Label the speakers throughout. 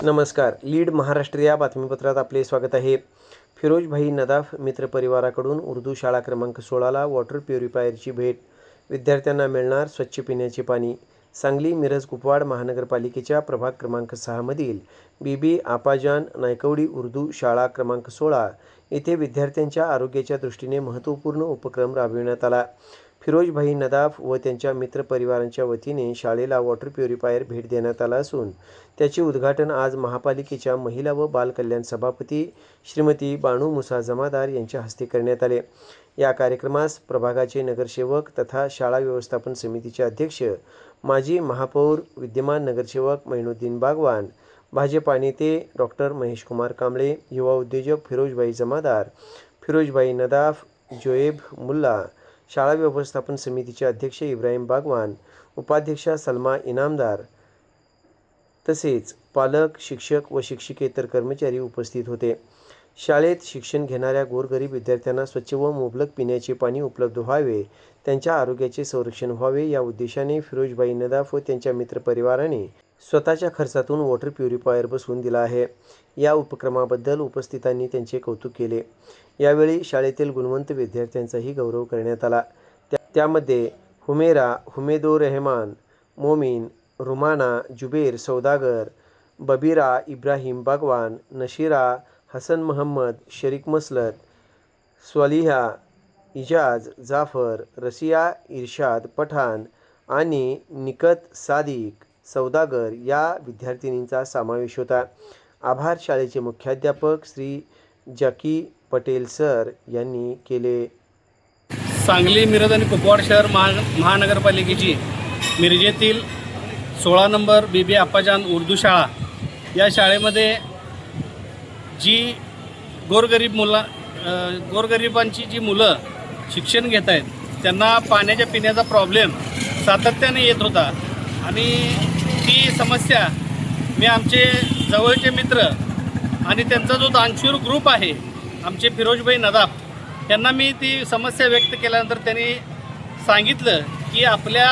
Speaker 1: नमस्कार. लीड महाराष्ट्र या बातमीपत्रात आपले स्वागत आहे. फिरोजभाई नदाफ मित्र परिवाराकडून उर्दू शाळा क्रमांक 16ला वॉटर प्युरिफायरची भेट. विद्यार्थ्यांना मिळणार स्वच्छ पिण्याचे पाणी. सांगली मिरज कुपवाड महानगरपालिकेच्या प्रभाग क्रमांक 6 मधील बीबी आपाजान नायकवडी उर्दू शाळा क्रमांक 16 येथे विद्यार्थ्यांच्या आरोग्याच्या दृष्टीने महत्त्वपूर्ण उपक्रम राबविण्यात आला. फिरोजभाई नदाफ व त्यांच्या मित्रपरिवारांच्या वतीने शाळेला वॉटर प्युरिफायर भेट देण्यात आला असून त्याचे उद्घाटन आज महापालिकेच्या महिला व बालकल्याण सभापती श्रीमती बानू मुसा जमादार यांच्या हस्ते करण्यात आले. या कार्यक्रमास प्रभागाचे नगरसेवक तथा शाळा व्यवस्थापन समितीचे अध्यक्ष, माजी महापौर, विद्यमान नगरसेवक मैनुद्दीन बागवान, भाजपा नेते डॉक्टर महेशकुमार कांबळे, युवा उद्योजक फिरोजभाई जमादार, फिरोजभाई नदाफ, जोएब मुल्ला, शाळा व्यवस्थापन समितीचे अध्यक्ष इब्राहिम बागवान, उपाध्यक्षा सलमा इनामदार तसेच पालक, शिक्षक व शिक्षकेतर कर्मचारी उपस्थित होते. शाळेत शिक्षण घेणाऱ्या गोरगरीब विद्यार्थ्यांना स्वच्छ व मुबलक पिण्याचे पाणी उपलब्ध व्हावे, त्यांच्या आरोग्याचे संरक्षण व्हावे या उद्देशाने फिरोजभाई नदाफ व त्यांच्या मित्रपरिवाराने स्वतःच्या खर्चातून वॉटर प्युरिफायर बसवून दिला आहे. या उपक्रमाबद्दल उपस्थितांनी त्यांचे कौतुक केले. यावेळी शाळेतील गुणवंत विद्यार्थ्यांचाही गौरव करण्यात आला. त्यामध्ये हुमेरा, हुमेदोर-रहमान, मोमीन, रुमाना, जुबेर सौदागर, बबीरा, इब्राहिम बागवान, नशीरा, हसन महम्मद, शरीक मसलत, स्वालिहा, इजाज, जाफर, रसिया, इरशाद पठाण आणि निकत सादिक सौदागर या विद्यार्थिनींचा समावेश होता. आभार शाळेचे मुख्याध्यापक श्री जाकी पटेल सर यांनी केले.
Speaker 2: सांगली, मिरज आणि कुपवाड शहर महानगरपालिकेची मिरजेतील 16 नंबर बीबी आप्पाजान उर्दू शाळा या शाळेमध्ये जी गोरगरिबांची जी मुलं शिक्षण घेत आहेत त्यांना पाण्याच्या पिण्याचा प्रॉब्लेम सातत्याने येत होता आणि ती समस्या मी आमचे जवळचे मित्र आणि त्यांचा जो दानशूर ग्रुप आहे आमचे फिरोजभाई नदाफ यांना मी ती समस्या व्यक्त केल्यानंतर त्यांनी सांगितलं की आपल्या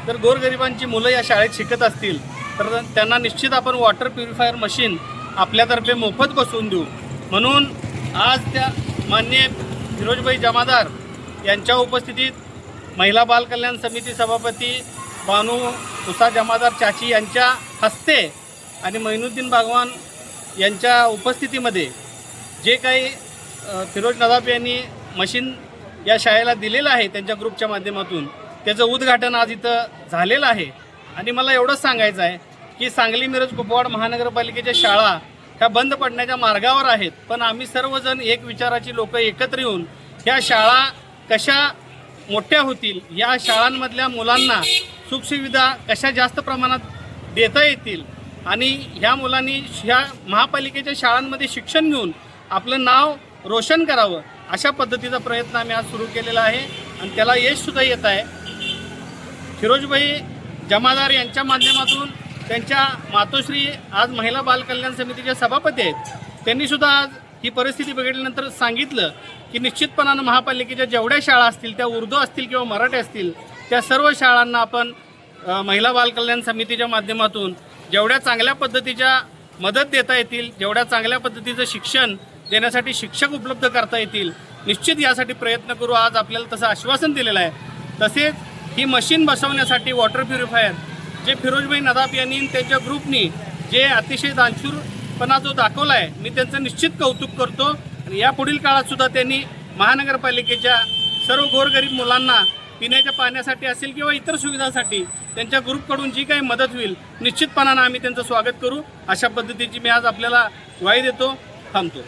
Speaker 2: जर गोरगरिबांची मुलं या शाळेत शिकत असतील तर त्यांना निश्चित आपण वॉटर प्युरिफायर मशीन आपल्यातर्फे मोफत बसवून देऊ. म्हणून आज त्या माननीय फिरोजभाई जमादार यांच्या उपस्थितीत महिला बालकल्याण समिती सभापती बानू मुसा जमादार चाची यांच्या हस्ते आणि मैनुद्दीन बागवान यांच्या उपस्थितीमध्ये जे काही फिरोज नदाफ यांनी मशीन या शाळेला दिलेलं आहे त्यांच्या ग्रुपच्या माध्यमातून त्याचं उद्घाटन आज इथं झालेलं आहे. आणि मला एवढंच सांगायचं आहे की सांगली, मिरज, कुपवाड महानगरपालिकेच्या शाळा ह्या बंद पडण्याच्या मार्गावर आहेत, पण आम्ही सर्वजण एक विचाराची लोक एकत्र येऊन ह्या शाळा कशा मोठ्या होतील, या शाळांमधल्या मुलांना सुखसुविधा कशा जास्त प्रमाणात देता येतील आणि ह्या मुलांनी ह्या महापालिकेच्या शाळांमध्ये शिक्षण घेऊन आपलं नाव रोशन करावं अशा पद्धतीचा प्रयत्न आम्ही आज सुरू केलेला आहे आणि त्याला यशसुद्धा येत आहे. फिरोजभाई जमादार यांच्या माध्यमातून त्यांच्या मातोश्री आज महिला बालकल्याण समितीच्या सभापती आहेत. त्यांनीसुद्धा आज ही परिस्थिती बघितल्यानंतर सांगितलं की निश्चितपणानं महापालिकेच्या जेवढ्या शाळा असतील त्या उर्दू असतील किंवा मराठी असतील त्या सर्व शाळांना आपण महिला बालकल्याण समितीच्या माध्यमातून जेवढ्या चांगल्या पद्धतीच्या मदत देता येतील, जेवढ्या चांगल्या पद्धतीचं शिक्षण देण्यासाठी शिक्षक उपलब्ध करता येतील, निश्चित यासाठी प्रयत्न करू. आज आपल्याला तसं आश्वासन दिलेलं आहे. तसेच ही मशीन बसवण्यासाठी वॉटर प्युरिफायर जे फिरोजभाई नदाफ यांनी त्यांच्या ग्रुपनी जे अतिशय दानशूरपणा जो दाखवला आहे मी त्यांचं निश्चित कौतुक करतो. आणि यापुढील काळातसुद्धा त्यांनी महानगरपालिकेच्या सर्व गोरगरीब मुलांना पिण्याच्या पाण्यासाठी असेल किंवा इतर सुविधांसाठी त्यांच्या ग्रुपकडून जी काही मदत होईल निश्चितपणानं आम्ही त्यांचं स्वागत करू अशा पद्धतीची मी आज आपल्याला ग्वाही देतो. थांबतो.